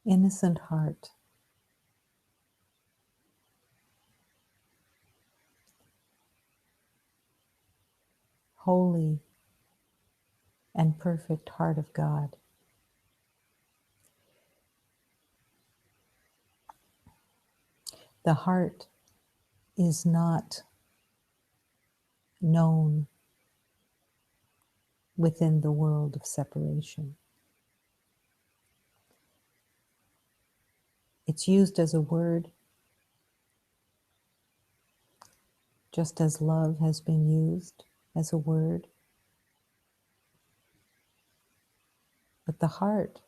innocent heart, holy and perfect heart of God. The heart is not known within the world of separation. It's used as a word, just as love has been used as a word. But the heart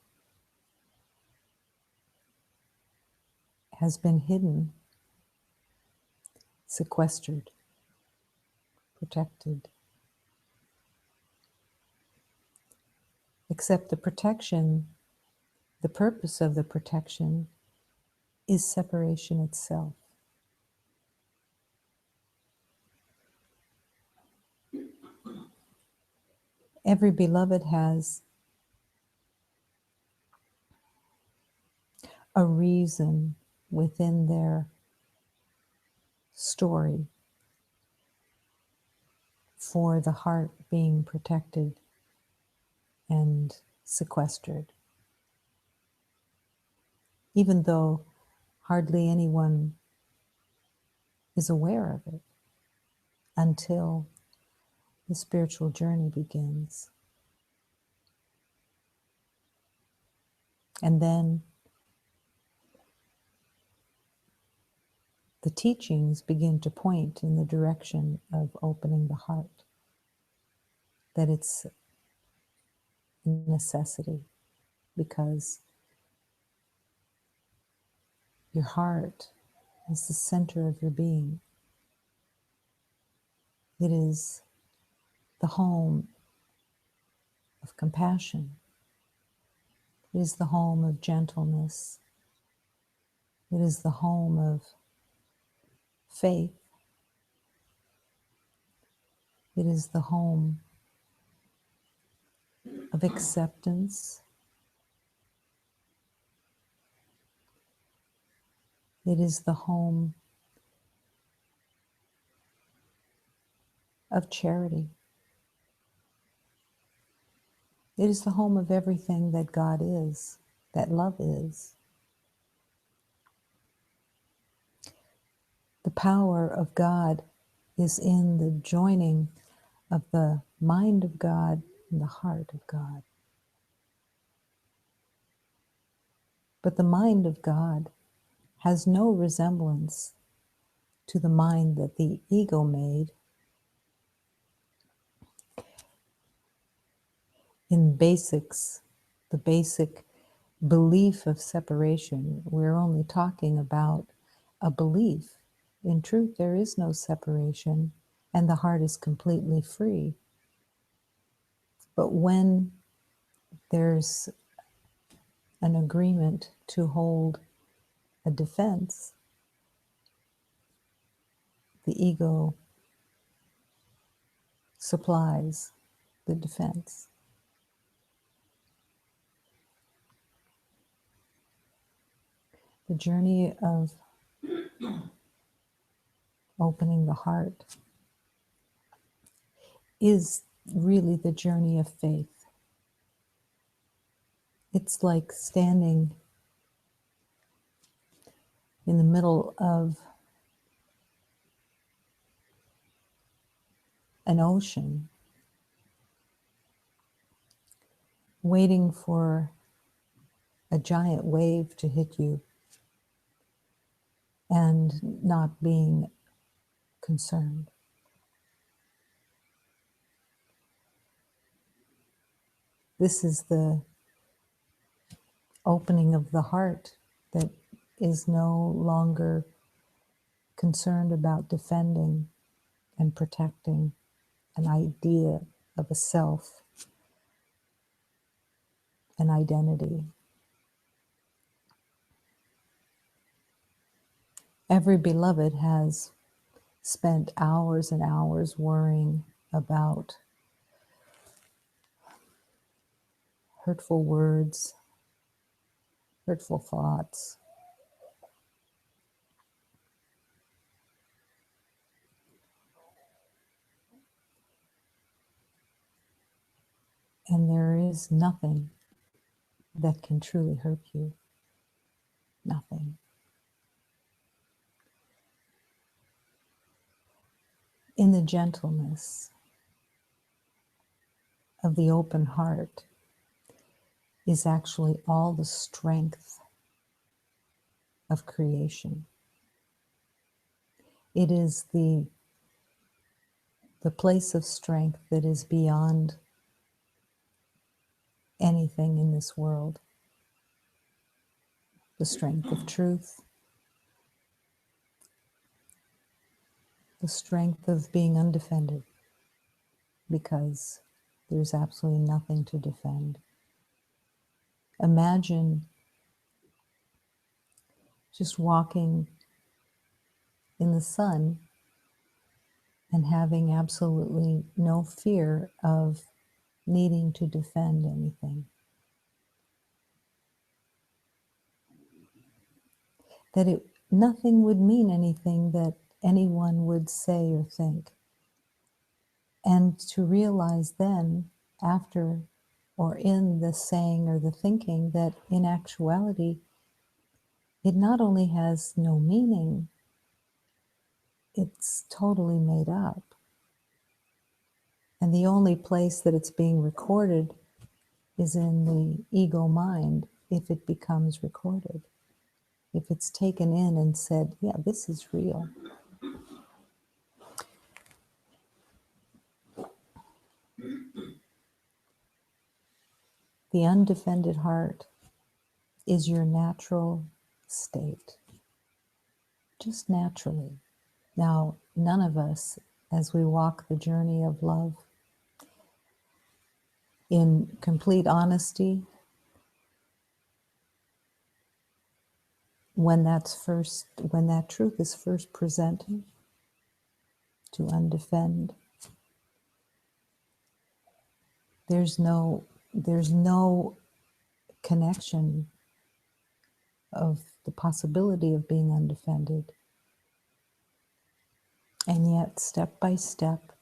has been hidden, sequestered, protected. Except the protection, the purpose of the protection is separation itself. Every beloved has a reason within their story for the heart being protected and sequestered, even though hardly anyone is aware of it until the spiritual journey begins. And then the teachings begin to point in the direction of opening the heart, that it's a necessity because your heart is the center of your being. It is the home of compassion. It is the home of gentleness. It is the home of faith. It is the home of acceptance. It is the home of charity. It is the home of everything that God is, that love is. The power of God is in the joining of the mind of God and the heart of God. But the mind of God has no resemblance to the mind that the ego made. In basics, the basic belief of separation, we're only talking about a belief. In truth, there is no separation, and the heart is completely free. But when there's an agreement to hold a defense, the ego supplies the defense. The journey of opening the heart is really the journey of faith. It's like standing in the middle of an ocean, waiting for a giant wave to hit you and not being concerned. This is the opening of the heart that is no longer concerned about defending and protecting an idea of a self, an identity. Every beloved has spent hours and hours worrying about hurtful words, hurtful thoughts. And there is nothing that can truly hurt you. Nothing. In the gentleness of the open heart is actually all the strength of creation. It is the place of strength that is beyond anything in this world. The strength of truth, the strength of being undefended, because there's absolutely nothing to defend. Imagine just walking in the sun and having absolutely no fear of needing to defend anything. That nothing would mean anything that anyone would say or think. And to realize then, after or in the saying or the thinking, that in actuality, it not only has no meaning, it's totally made up. And the only place that it's being recorded is in the ego mind, if it becomes recorded. If it's taken in and said, yeah, this is real. The undefended heart is your natural state, just naturally. Now, none of us, as we walk the journey of love, in complete honesty, when that truth is first presented to undefend, there's no connection of the possibility of being undefended. And yet, step by step,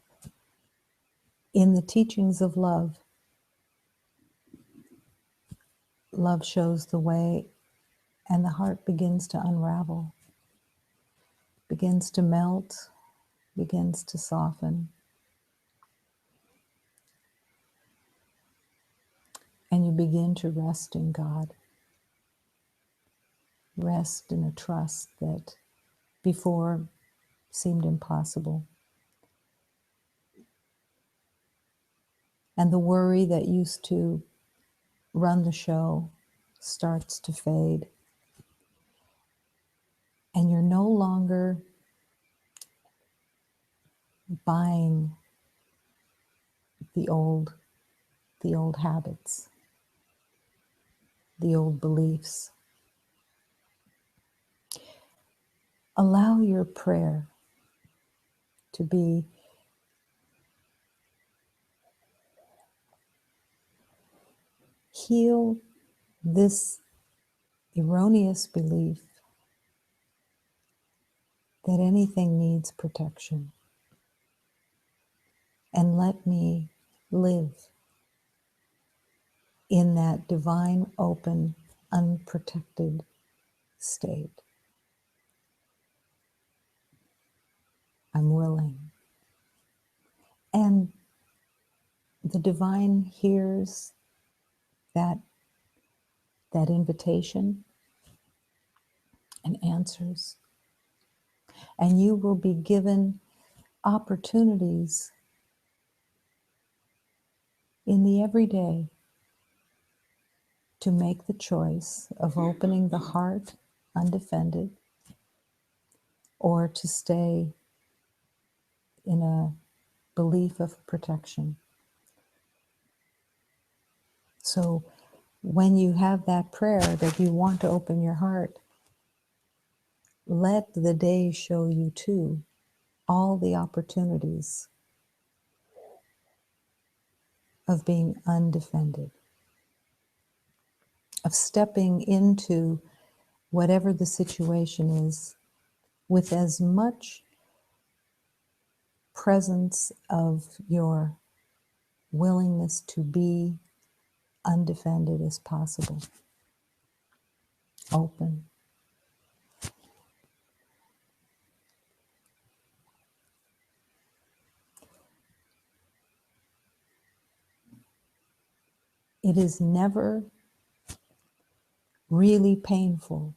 in the teachings of love, love shows the way, and the heart begins to unravel, begins to melt, begins to soften. And you begin to rest in God. Rest in a trust that before seemed impossible. And the worry that used to run the show starts to fade. And you're no longer buying the old habits, the old beliefs. Allow your prayer to be heal this erroneous belief that anything needs protection, and let me live in that divine, open, unprotected state. I'm willing. And the divine hears that invitation and answers. And you will be given opportunities in the everyday to make the choice of opening the heart undefended, or to stay in a belief of protection. So when you have that prayer that you want to open your heart, let the day show you too all the opportunities of being undefended. of stepping into whatever the situation is with as much presence of your willingness to be undefended as possible, open. It is never really painful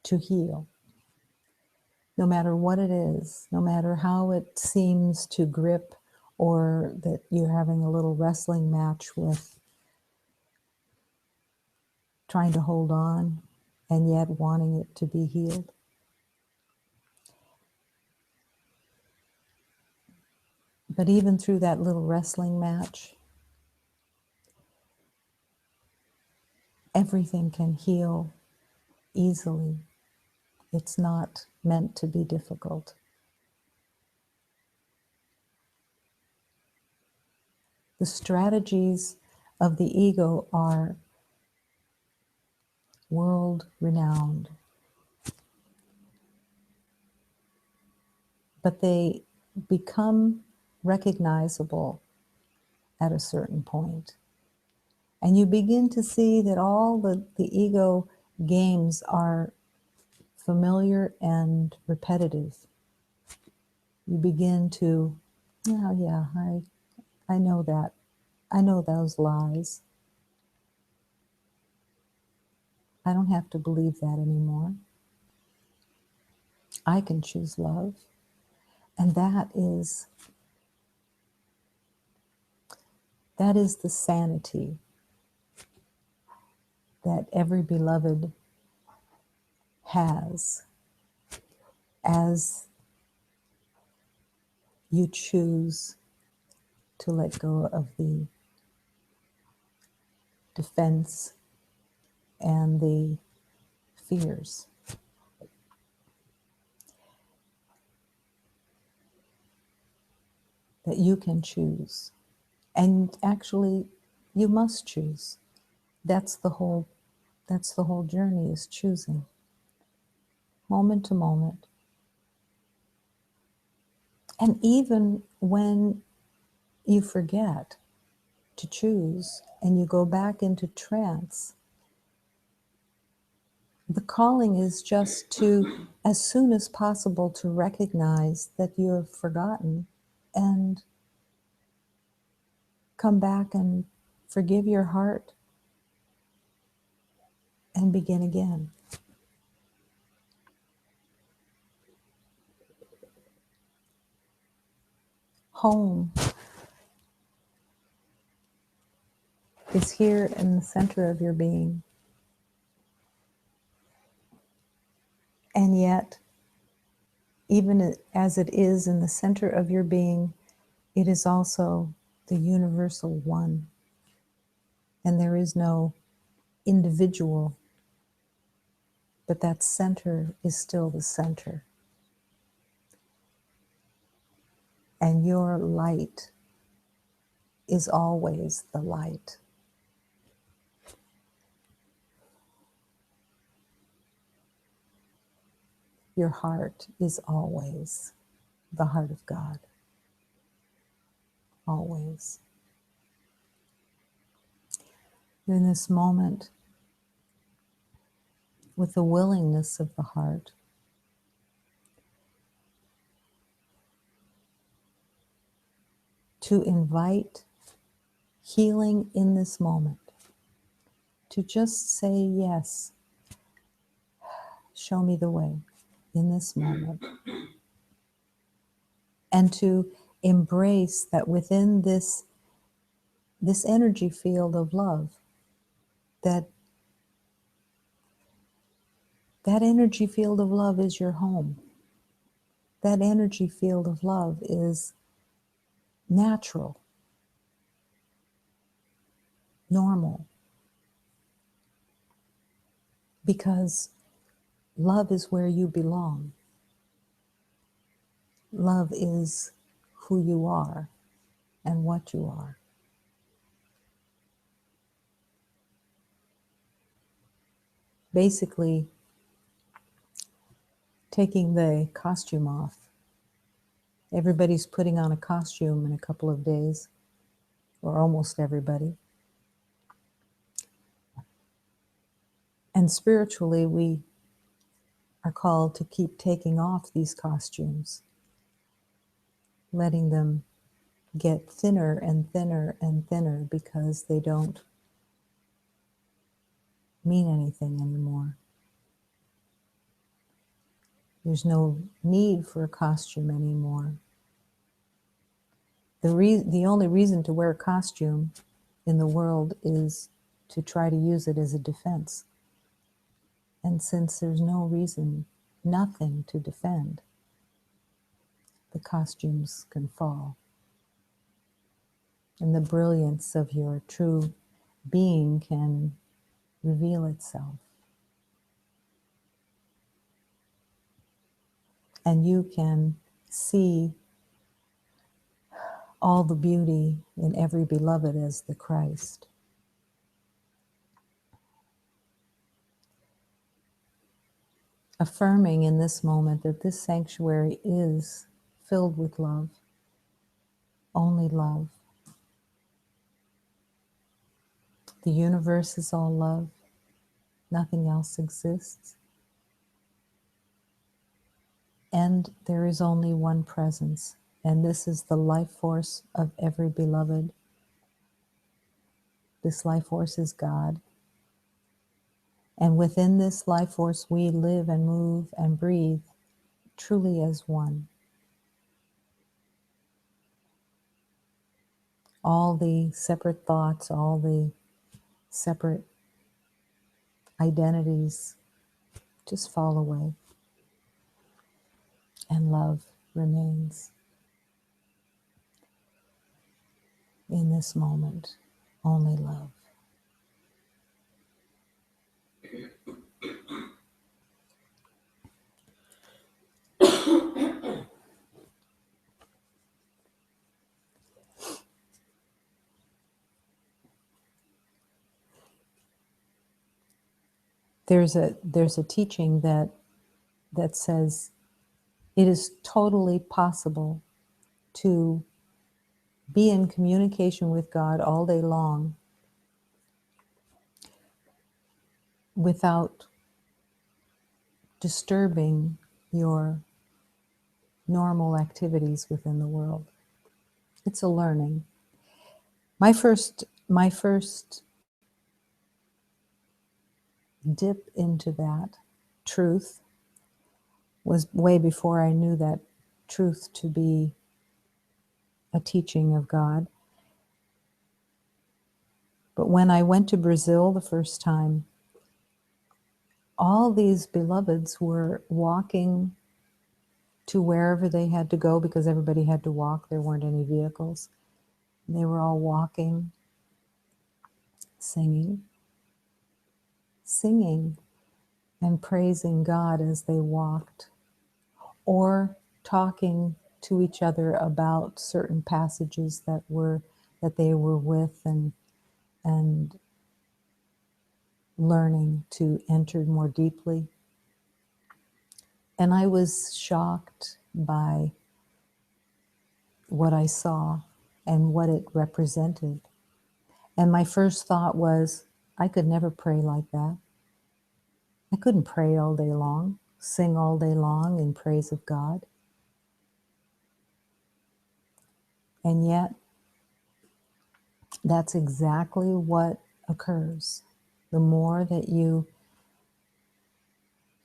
to heal, no matter what it is, no matter how it seems to grip, or that you're having a little wrestling match with trying to hold on and yet wanting it to be healed. But even through that little wrestling match, everything can heal easily. It's not meant to be difficult. The strategies of the ego are world-renowned, but they become recognizable at a certain point. And you begin to see that all the ego games are familiar and repetitive. You begin to, oh yeah, I know that. I know those lies. I don't have to believe that anymore. I can choose love. And that is the sanity that every beloved has as you choose to let go of the defense and the fears. That you can choose. And actually, you must choose. That's the whole journey, is choosing. Moment to moment. And even when you forget to choose and you go back into trance, the calling is just to, as soon as possible, to recognize that you have forgotten and come back and forgive your heart and begin again. Home is here in the center of your being. And yet, even as it is in the center of your being, it is also the universal one. And there is no individual, but that center is still the center. And your light is always the light. Your heart is always the heart of God. Always. In this moment, with the willingness of the heart, to invite healing in this moment, to just say, yes, show me the way in this moment, and to embrace that within this energy field of love, that energy field of love is your home. That energy field of love is natural, normal, because love is where you belong. Love is who you are and what you are. basically taking the costume off. Everybody's putting on a costume in a couple of days, or almost everybody. And spiritually, we are called to keep taking off these costumes, letting them get thinner and thinner and thinner because they don't mean anything anymore. There's no need for a costume anymore. The only reason to wear a costume in the world is to try to use it as a defense. And since there's no reason, nothing to defend, the costumes can fall. And the brilliance of your true being can reveal itself. And you can see all the beauty in every beloved as the Christ. Affirming in this moment that this sanctuary is filled with love, only love. The universe is all love. Nothing else exists. And there is only one presence, and this is the life force of every beloved. This life force is God. And within this life force, we live and move and breathe truly as one. All the separate thoughts, all the separate identities just fall away, and love remains in this moment. Only love. There's a teaching that says it is totally possible to be in communication with God all day long without disturbing your normal activities within the world. It's a learning. My first dip into that truth was way before I knew that truth to be a teaching of God. But when I went to Brazil the first time, all these beloveds were walking to wherever they had to go because everybody had to walk. There weren't any vehicles. They were all walking, singing, and praising God as they walked, or talking to each other about certain passages that they were with and learning to enter more deeply. And I was shocked by what I saw and what it represented. And my first thought was, I could never pray like that. I couldn't pray all day long, sing all day long in praise of God. And yet, that's exactly what occurs. The more that you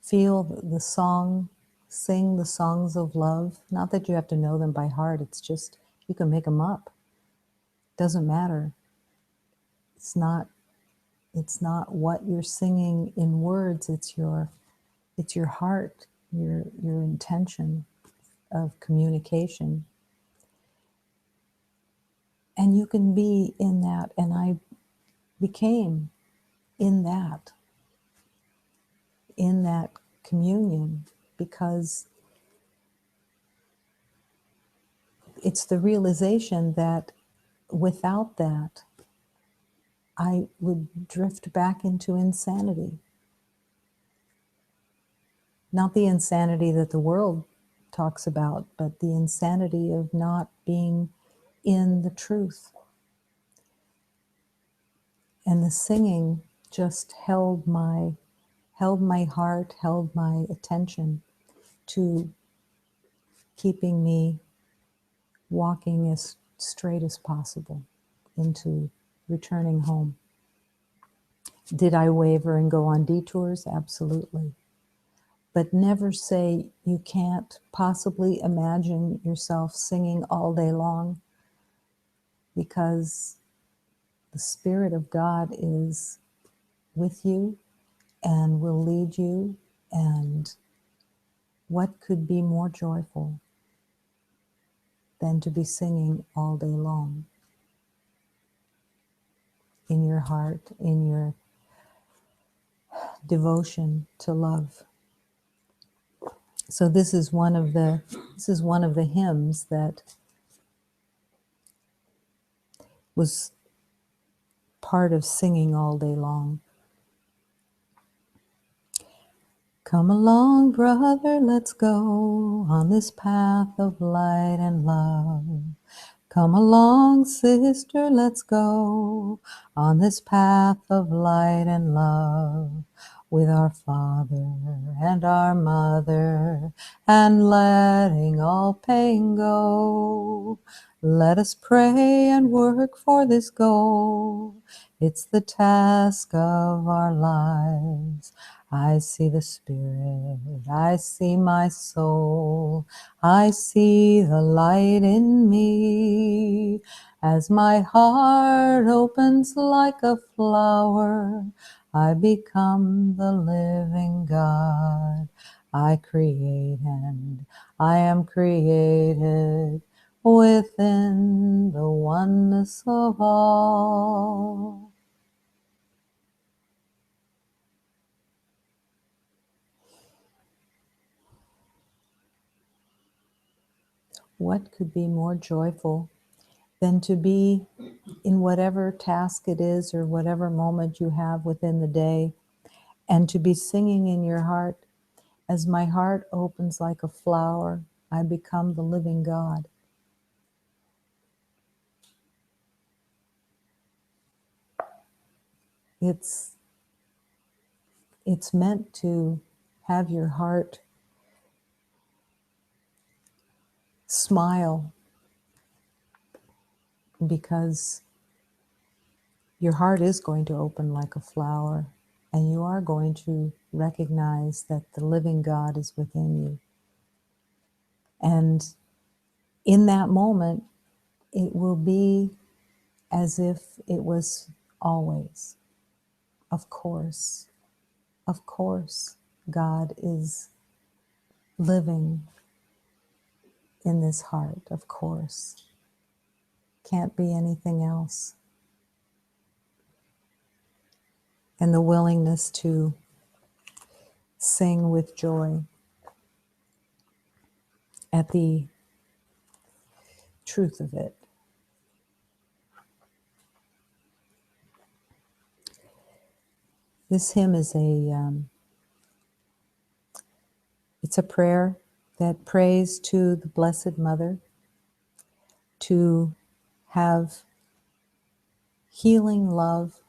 feel the song, sing the songs of love, not that you have to know them by heart, it's just, you can make them up. Doesn't matter. It's not what you're singing in words, it's your heart, your intention of communication. And you can be in that, and I became in that communion, because it's the realization that without that, I would drift back into insanity. Not the insanity that the world talks about, but the insanity of not being in the truth. And the singing just held my heart, held my attention to keeping me walking as straight as possible into returning home. Did I waver and go on detours? Absolutely. But never say you can't possibly imagine yourself singing all day long, because the Spirit of God is with you and will lead you. And what could be more joyful than to be singing all day long in your heart, in your devotion to love? So this is one of the hymns that was part of singing all day long. Come along, brother, let's go on this path of light and love. Come along, sister, let's go on this path of light and love, with our father and our mother, and letting all pain go. Let us pray and work for this goal. It's the task of our lives. I see the Spirit, I see my soul, I see the light in me. As my heart opens like a flower, I become the living God. I create and I am created within the oneness of all. What could be more joyful than to be in whatever task it is or whatever moment you have within the day, and to be singing in your heart, as my heart opens like a flower, I become the living God. It's meant to have your heart smile, because your heart is going to open like a flower, and you are going to recognize that the living God is within you. And in that moment, it will be as if it was always. Of course, God is living in this heart, of course. Can't be anything else. And the willingness to sing with joy at the truth of it. This hymn is it's a prayer that prays to the Blessed Mother to have healing love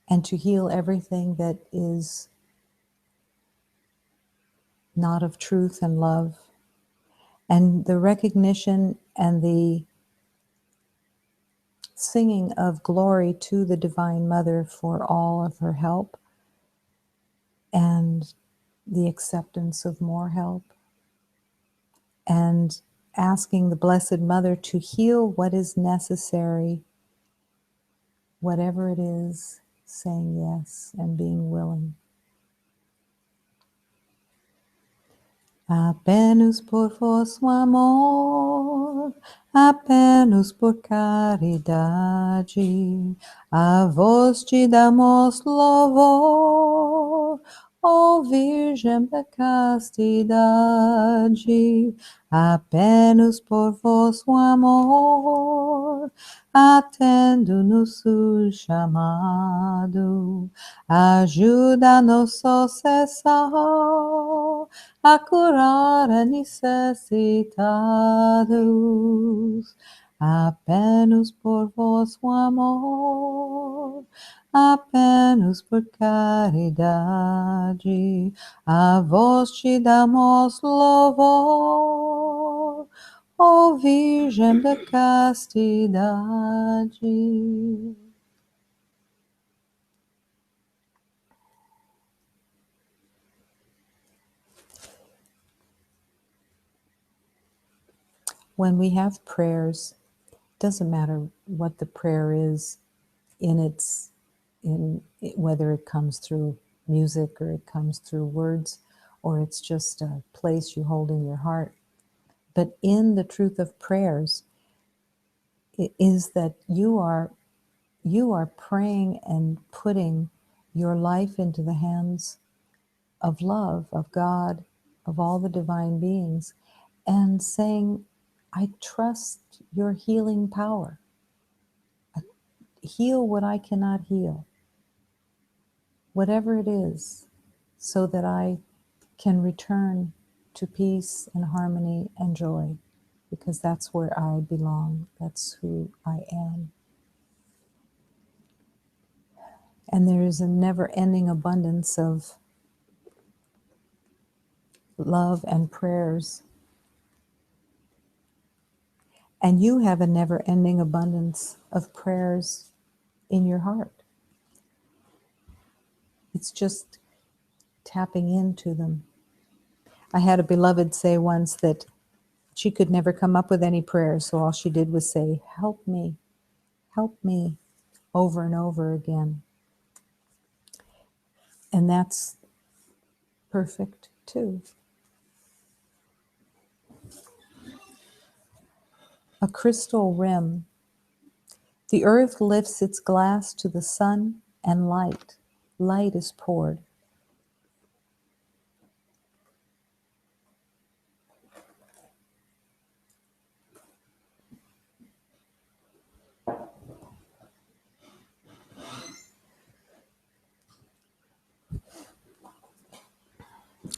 and to heal everything that is not of truth and love, and the recognition and the singing of glory to the Divine Mother for all of her help and the acceptance of more help, and asking the Blessed Mother to heal what is necessary, whatever it is, saying yes and being willing. Apenas por vosso amor, apenas por caridade, a vos te damos louvor, Ó Virgem da castidade, apenas por vosso amor, atendo nosso chamado, ajuda-nos a cessar, a curar a necessitados, apenas por vosso amor, apenas por caridade, a vós te damos louvor, ó Virgem da castidade. When we have prayers, it doesn't matter what the prayer is whether it comes through music or it comes through words or it's just a place you hold in your heart. But in the truth of prayers, it is that you are praying and putting your life into the hands of love, of God, of all the divine beings, and saying, I trust your healing power. Heal what I cannot heal, whatever it is, so that I can return to peace and harmony and joy, because that's where I belong. That's who I am. And there is a never-ending abundance of love and prayers. And you have a never-ending abundance of prayers in your heart. It's just tapping into them. I had a beloved say once that she could never come up with any prayers, so all she did was say, help me, over and over again. And that's perfect too. A crystal rim. The earth lifts its glass to the sun, and light is poured.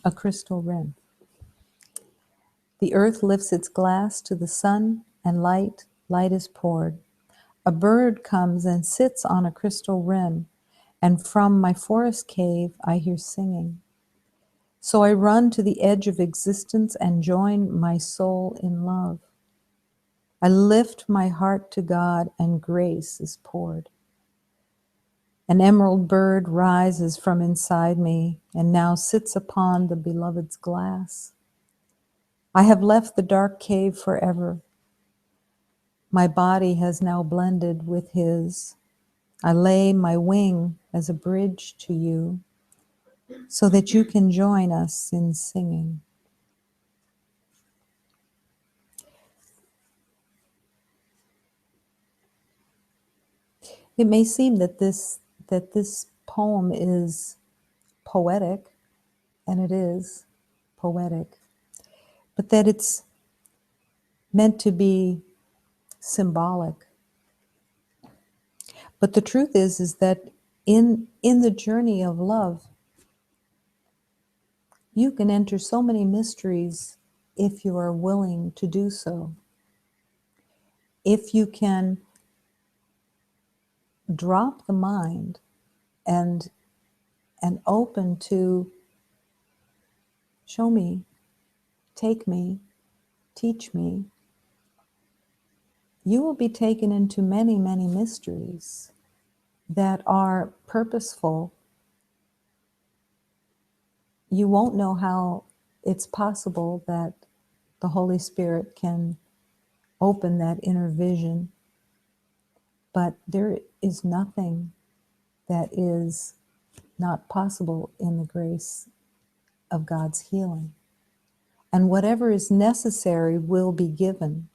A crystal rim. The earth lifts its glass to the sun, and light is poured. A bird comes and sits on a crystal rim, and from my forest cave I hear singing. So I run to the edge of existence and join my soul in love. I lift my heart to God, and grace is poured. An emerald bird rises from inside me and now sits upon the beloved's glass. I have left the dark cave forever. My body has now blended with his. I lay my wing as a bridge to you so that you can join us in singing. It may seem that this poem is poetic, and it is poetic, but that it's meant to be symbolic. But the truth is that in the journey of love, you can enter so many mysteries if you are willing to do so. If you can drop the mind and open to show me, take me, teach me, you will be taken into many, many mysteries that are purposeful. You won't know how it's possible that the Holy Spirit can open that inner vision, but there is nothing that is not possible in the grace of God's healing. And whatever is necessary will be given.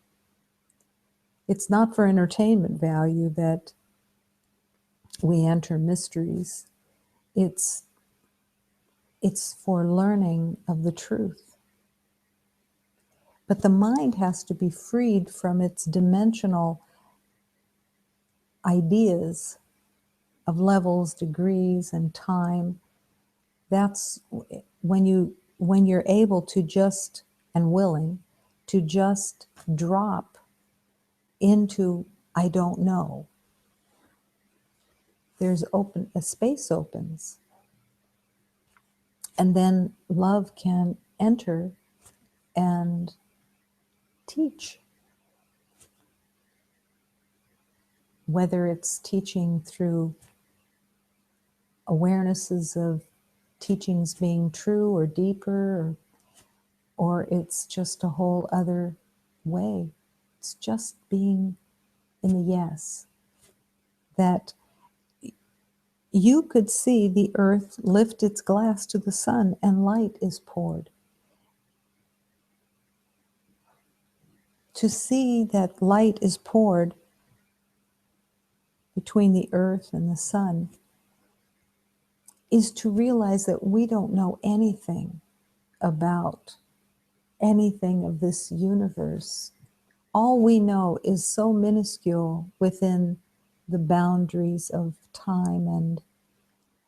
It's not for entertainment value that we enter mysteries. It's It's for learning of the truth. But the mind has to be freed from its dimensional ideas of levels, degrees, and time. That's when you're able to just, and willing to just drop into I don't know. There's a space opens. And then love can enter and teach. Whether it's teaching through awarenesses of teachings being true or deeper, or it's just a whole other way. It's just being in the yes. That you could see the earth lift its glass to the sun and light is poured. To see that light is poured between the earth and the sun is to realize that we don't know anything about anything of this universe. All we know is so minuscule within the boundaries of time and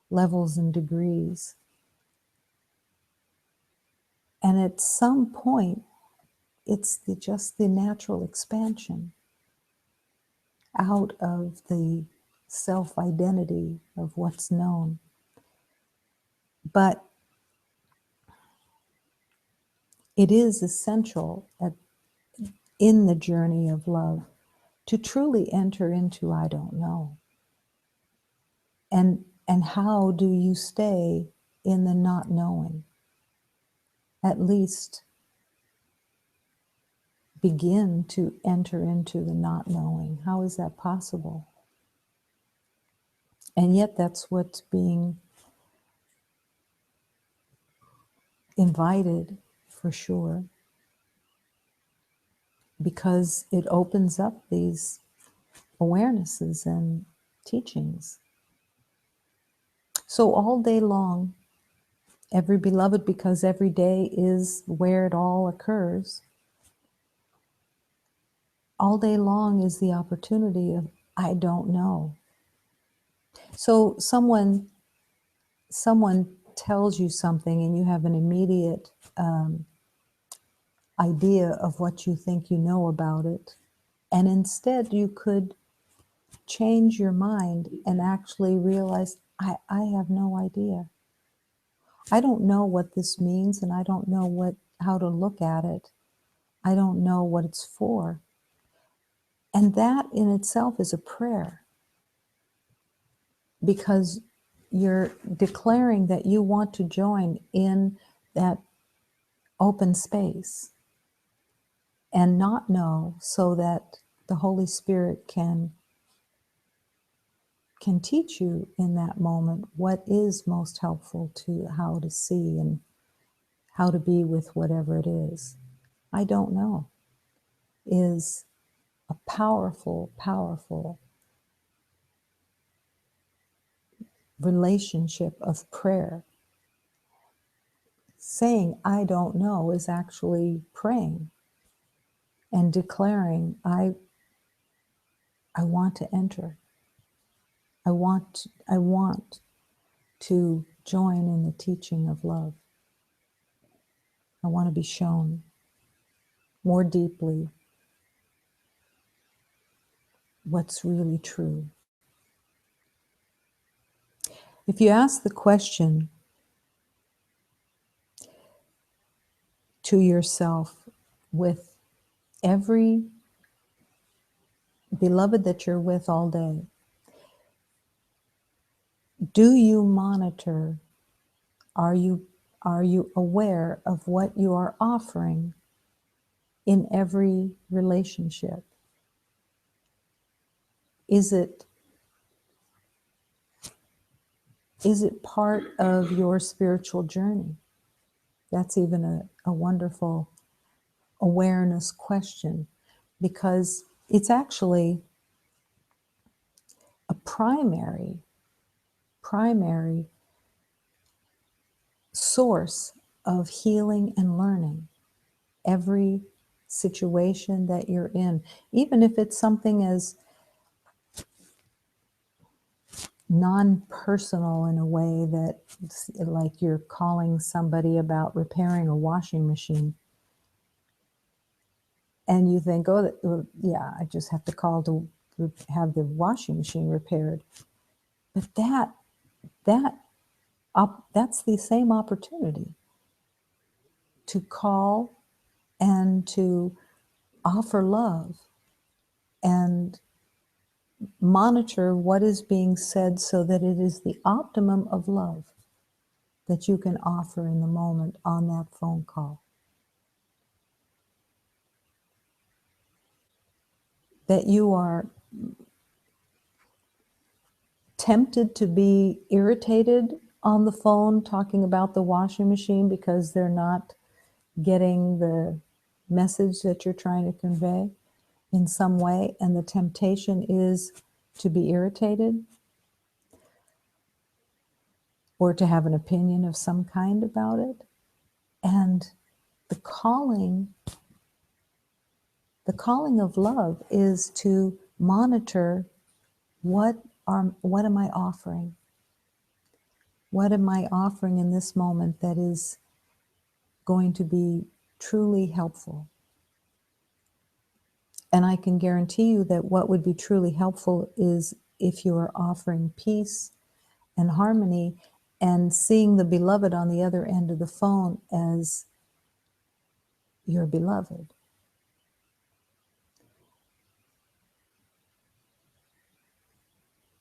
levels and degrees. And at some point, it's just the natural expansion out of the self-identity of what's known. But it is essential in the journey of love to truly enter into I don't know. And how do you stay in the not knowing? At least begin to enter into the not knowing. How is that possible? And yet that's what's being invited for sure, because it opens up these awarenesses and teachings. So all day long, every beloved, because every day is where it all occurs, all day long is the opportunity of I don't know. So someone tells you something and you have an immediate idea of what you think you know about it, and instead you could change your mind and actually realize I have no idea. I don't know what this means, and I don't know how to look at it. I don't know what it's for. And that in itself is a prayer, because you're declaring that you want to join in that open space and not know, so that the Holy Spirit can teach you in that moment what is most helpful to how to see and how to be with whatever it is. I don't know is a powerful, powerful relationship of prayer. Saying I don't know is actually praying and declaring I want to enter. I want to join in the teaching of love. I want to be shown more deeply what's really true. If you ask the question to yourself with every beloved that you're with all day, do you monitor? Are you aware of what you are offering in every relationship? Is it part of your spiritual journey? That's even a wonderful awareness question, because it's actually a primary source of healing and learning. Every situation that you're in, even if it's something as non-personal in a way that, like, you're calling somebody about repairing a washing machine, and you think, oh, well, yeah, I just have to call to have the washing machine repaired. But that's the same opportunity to call and to offer love and monitor what is being said so that it is the optimum of love that you can offer in the moment on that phone call. That you are tempted to be irritated on the phone talking about the washing machine because they're not getting the message that you're trying to convey in some way, and the temptation is to be irritated or to have an opinion of some kind about it. And the calling of love is to monitor what am I offering? What am I offering in this moment that is going to be truly helpful? And I can guarantee you that what would be truly helpful is if you are offering peace and harmony and seeing the beloved on the other end of the phone as your beloved.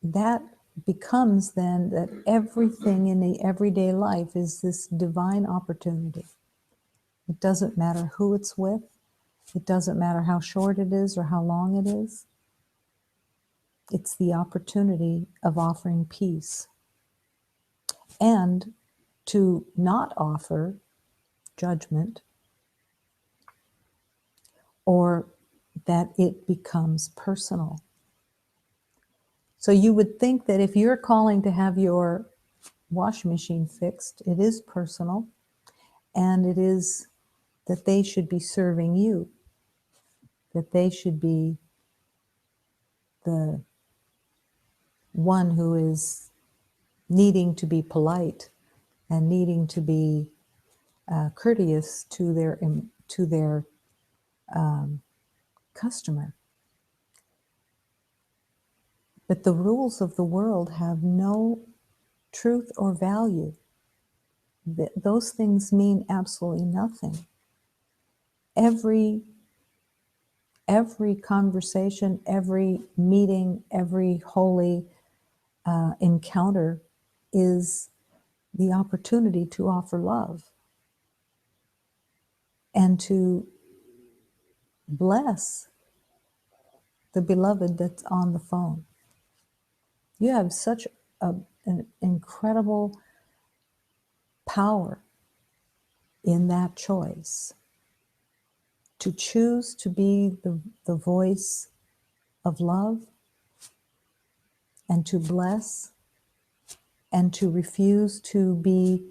That becomes then that everything in the everyday life is this divine opportunity. It doesn't matter who it's with. It doesn't matter how short it is or how long it is. It's the opportunity of offering peace and to not offer judgment, or that it becomes personal. So you would think that if you're calling to have your washing machine fixed, it is personal, and it is that they should be serving you, that they should be the one who is needing to be polite and needing to be courteous to their customer. But the rules of the world have no truth or value. Those things mean absolutely nothing. Every conversation, every meeting, every holy encounter is the opportunity to offer love and to bless the beloved that's on the phone. You have such an incredible power in that choice to choose to be the voice of love and to bless and to refuse to be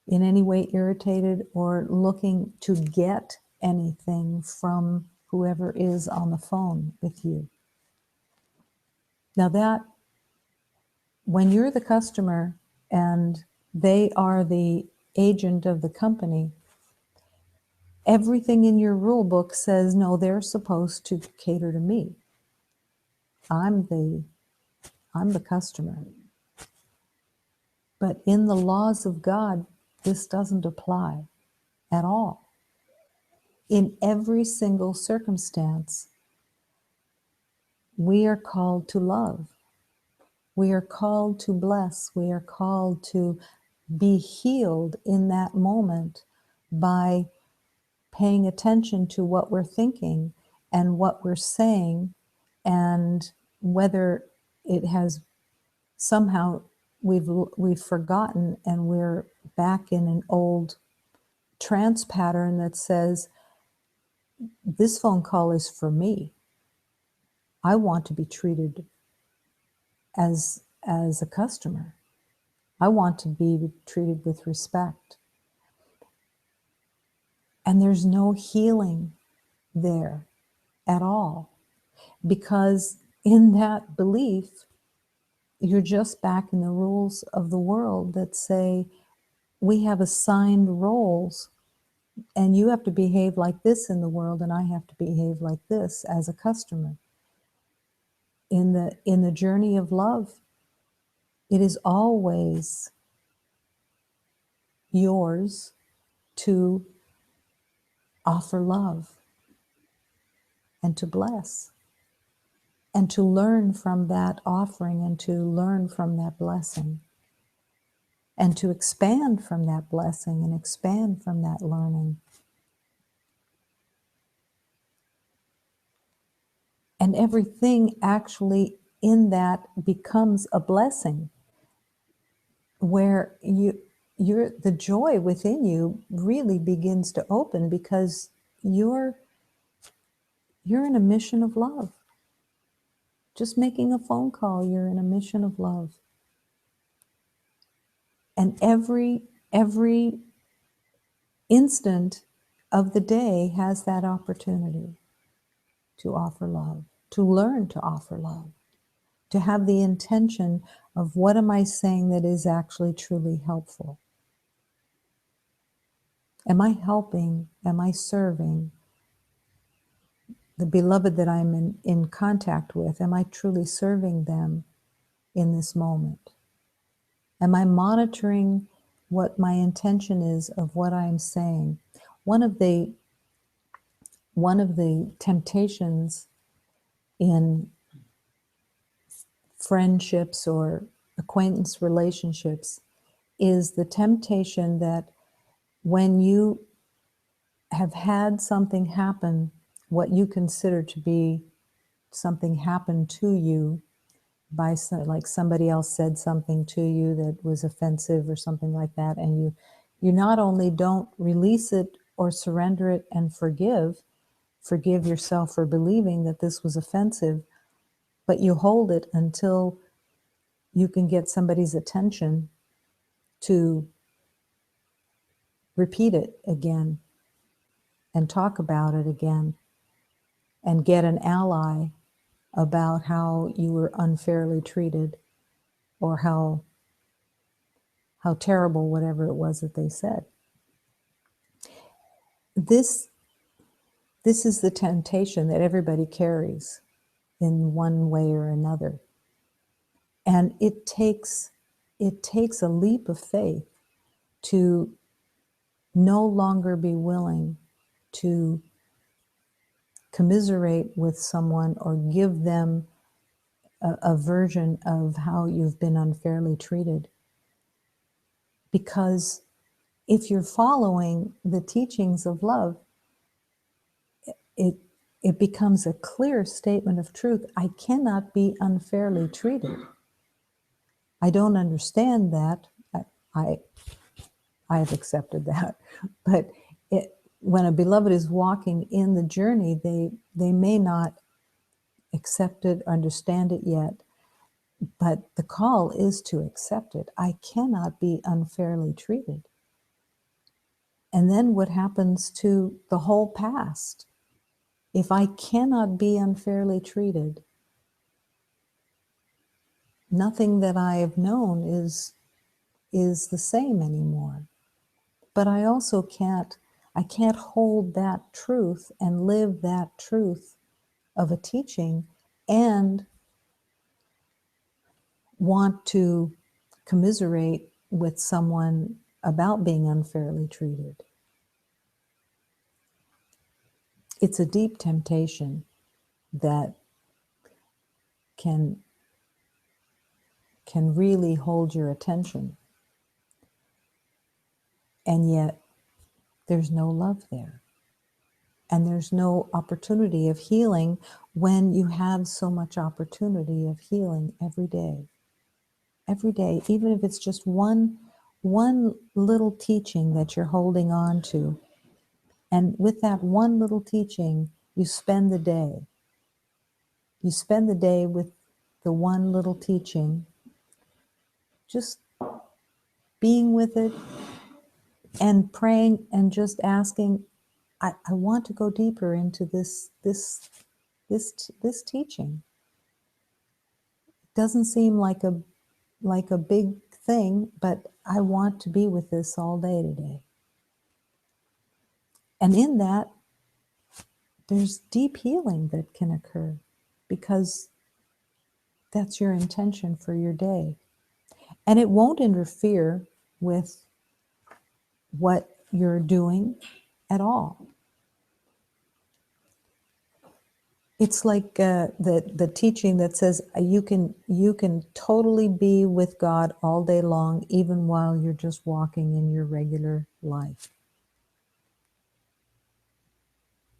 in any way irritated or looking to get anything from whoever is on the phone with you. Now that, when you're the customer and they are the agent of the company, everything in your rule book says, no, they're supposed to cater to me. I'm the customer. But in the laws of God, this doesn't apply at all. In every single circumstance, we are called to love. We are called to bless. We are called to be healed in that moment by paying attention to what we're thinking and what we're saying, and whether it has somehow we've forgotten and we're back in an old trance pattern that says, this phone call is for me. I want to be treated as a customer. I want to be treated with respect. And there's no healing there at all, because in that belief, you're just back in the rules of the world that say we have assigned roles, and you have to behave like this in the world, and I have to behave like this as a customer. In the journey of love, it is always yours to offer love and to bless and to learn from that offering and to learn from that blessing and to expand from that blessing and expand from that learning. And everything actually in that becomes a blessing, where the joy within you really begins to open, because you're in a mission of love. Just making a phone call, you're in a mission of love. And every instant of the day has that opportunity to offer love, to learn to offer love, to have the intention of what am I saying that is actually truly helpful? Am I helping? Am I serving the beloved that I'm in contact with? Am I truly serving them in this moment? Am I monitoring what my intention is of what I'm saying? One of the temptations in friendships or acquaintance relationships is the temptation that when you have had something happen, what you consider to be something happened to you by like somebody else said something to you that was offensive or something like that, and you not only don't release it or surrender it and forgive yourself for believing that this was offensive, but you hold it until you can get somebody's attention to repeat it again and talk about it again and get an ally about how you were unfairly treated or how terrible whatever it was that they said. This is the temptation that everybody carries in one way or another. And it takes a leap of faith to no longer be willing to commiserate with someone or give them a version of how you've been unfairly treated. Because if you're following the teachings of love, it becomes a clear statement of truth. I cannot be unfairly treated. I don't understand that. I have accepted that. But when a beloved is walking in the journey, they may not accept it, understand it yet, but the call is to accept it. I cannot be unfairly treated. And then what happens to the whole past? If I cannot be unfairly treated, nothing that I have known is the same anymore. But I also can't hold that truth and live that truth of a teaching and want to commiserate with someone about being unfairly treated. It's a deep temptation that can really hold your attention. And yet there's no love there. And there's no opportunity of healing when you have so much opportunity of healing every day. Every day, even if it's just one little teaching that you're holding on to. And with that one little teaching, you spend the day. You spend the day with the one little teaching, just being with it and praying and just asking, I want to go deeper into this teaching. It doesn't seem like a big thing, but I want to be with this all day today. And in that, there's deep healing that can occur because that's your intention for your day. And it won't interfere with what you're doing at all. It's like the teaching that says you can totally be with God all day long, even while you're just walking in your regular life,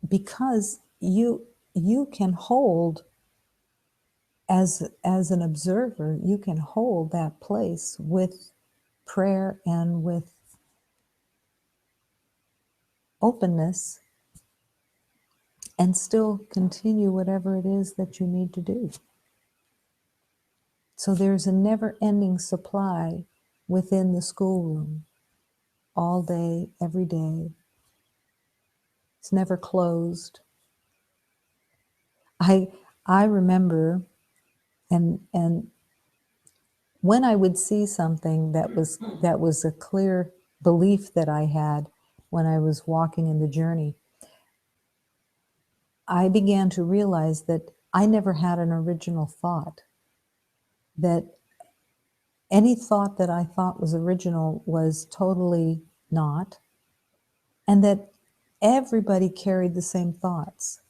because you can hold, as an observer, you can hold that place with prayer and with openness and still continue whatever it is that you need to do. So there's a never-ending supply within the schoolroom, all day, every day. It's never closed. I remember, and when I would see something that was a clear belief that I had when I was walking in the journey, I began to realize that I never had an original thought, that any thought that I thought was original was totally not, and that everybody carried the same thoughts,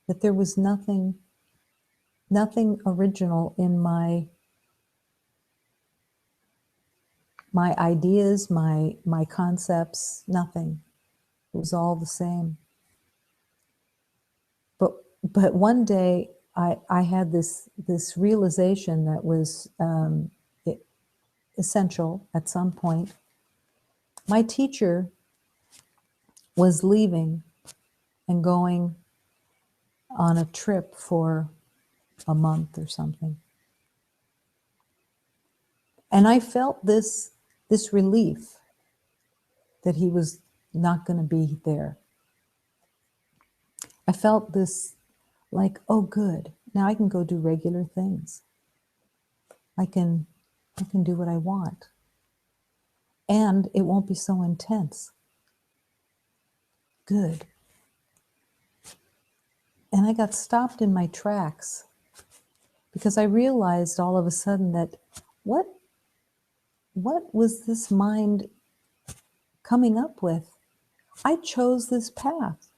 that there was nothing original in my ideas, my concepts, nothing. It was all the same. But one day I had this realization that was essential at some point. My teacher was leaving and going on a trip for a month or something. And I felt this relief that he was not going to be there. I felt this like, oh, good. Now I can go do regular things. I can do what I want. And it won't be so intense. Good. And I got stopped in my tracks because I realized all of a sudden that what was this mind coming up with? I chose this path.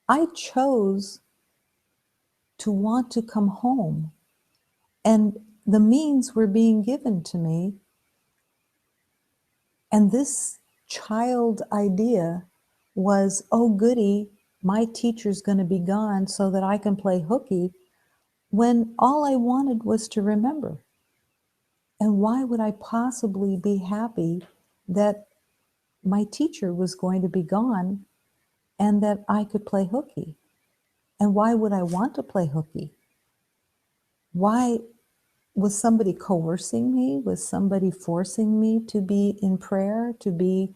I chose to want to come home. And the means were being given to me. And this child idea was, oh goody, my teacher's going to be gone so that I can play hooky, when all I wanted was to remember. And why would I possibly be happy that my teacher was going to be gone and that I could play hooky? And why would I want to play hooky? Why was somebody coercing me? Was somebody forcing me to be in prayer, to be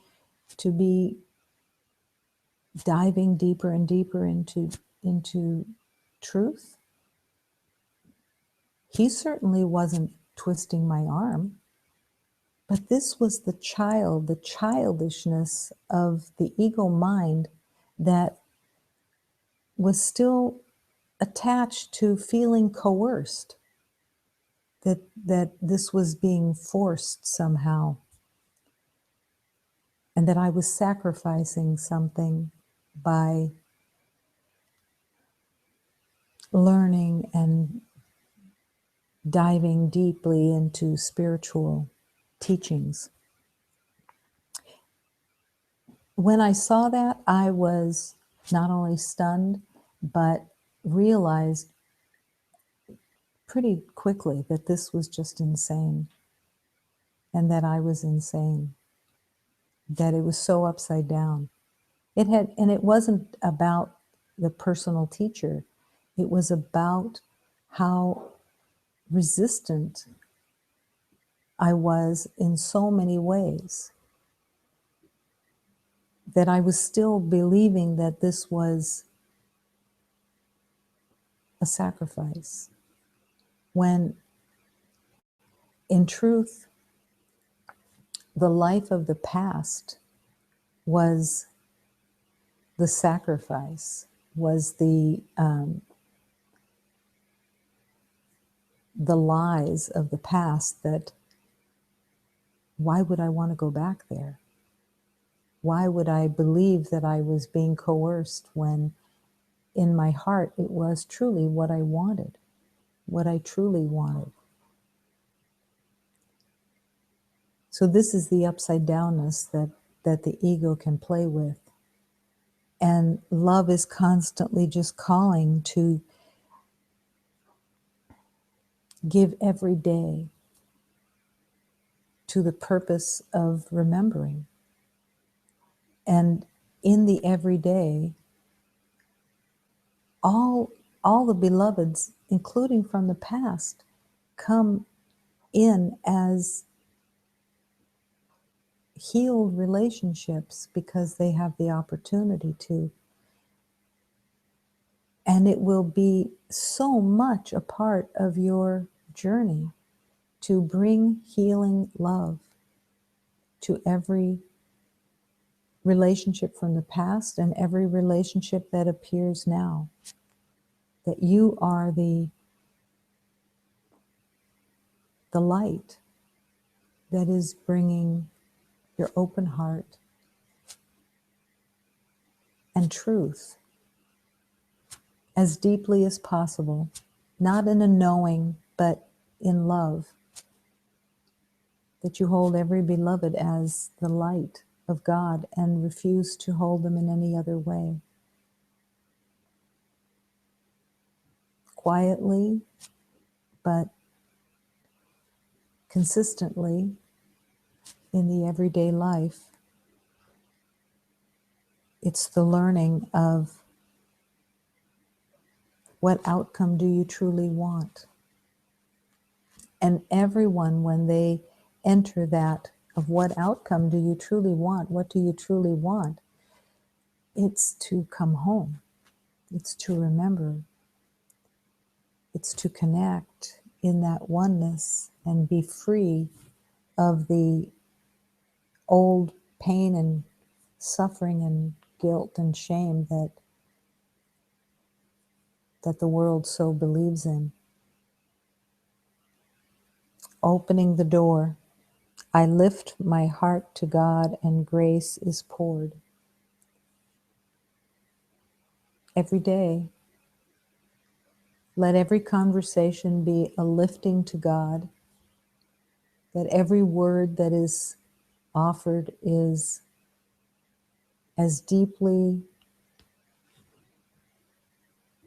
diving deeper and deeper into truth? He certainly wasn't twisting my arm. But this was the childishness of the ego mind that was still attached to feeling coerced, that this was being forced somehow, and that I was sacrificing something by learning and diving deeply into spiritual teachings. When I saw that, I was not only stunned, but realized pretty quickly that this was just insane, and that I was insane, that it was so upside down. And it wasn't about the personal teacher. It was about how resistant I was in so many ways, that I was still believing that this was a sacrifice, when in truth, the life of the past was the sacrifice, was the lies of the past. That why would I want to go back there? Why would I believe that I was being coerced, when in my heart it was truly what I wanted, what I truly wanted? So this is the upside downness that the ego can play with. And love is constantly just calling to give every day to the purpose of remembering. And in the everyday, all the beloveds, including from the past, come in as healed relationships because they have the opportunity to. And it will be so much a part of your journey to bring healing love to every relationship from the past and every relationship that appears now. That you are the light that is bringing your open heart and truth as deeply as possible, not in a knowing, but in love. That you hold every beloved as the light of God and refuse to hold them in any other way. Quietly, but consistently in the everyday life. It's the learning of what outcome do you truly want? And everyone, when they enter that of what outcome do you truly want, what do you truly want? It's to come home. It's to remember. It's to connect in that oneness and be free of the old pain and suffering and guilt and shame that the world so believes in. Opening the door, I lift my heart to God and grace is poured. Every day, let every conversation be a lifting to God, that every word that is offered is as deeply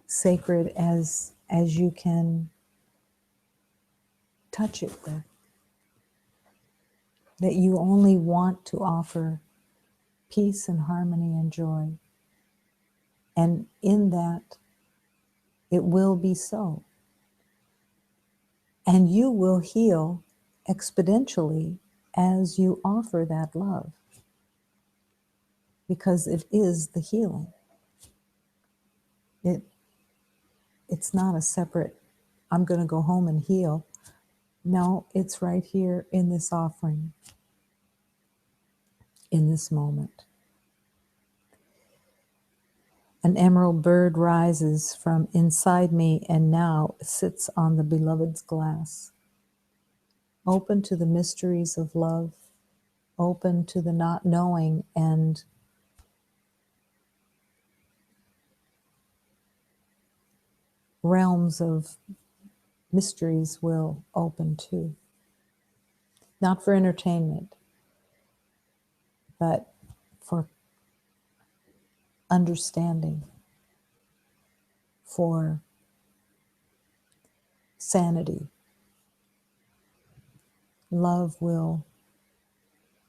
sacred as you can touch it with. That you only want to offer peace and harmony and joy. And in that, it will be so. And you will heal exponentially as you offer that love. Because it is the healing. It's not a separate, I'm going to go home and heal. No, it's right here in this offering, in this moment. An emerald bird rises from inside me and now sits on the beloved's glass. Open to the mysteries of love, open to the not knowing, and realms of mysteries will open too. Not for entertainment, but for understanding, for sanity. Love will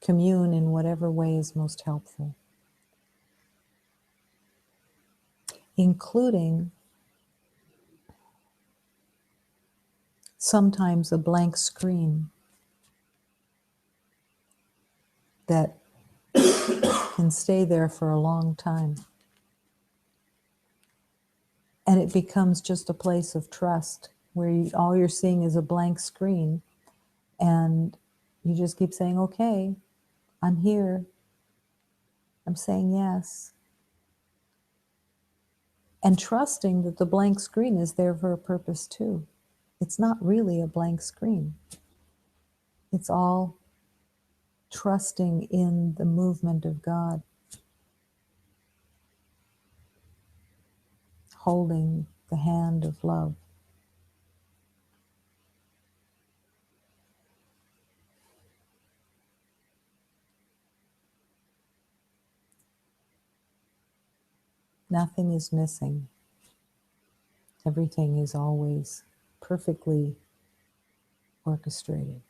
commune in whatever way is most helpful, including sometimes a blank screen that can stay there for a long time. And it becomes just a place of trust where all you're seeing is a blank screen, and you just keep saying, okay, I'm here. I'm saying yes. And trusting that the blank screen is there for a purpose too. It's not really a blank screen. It's all trusting in the movement of God, holding the hand of love. Nothing is missing. Everything is always perfectly orchestrated.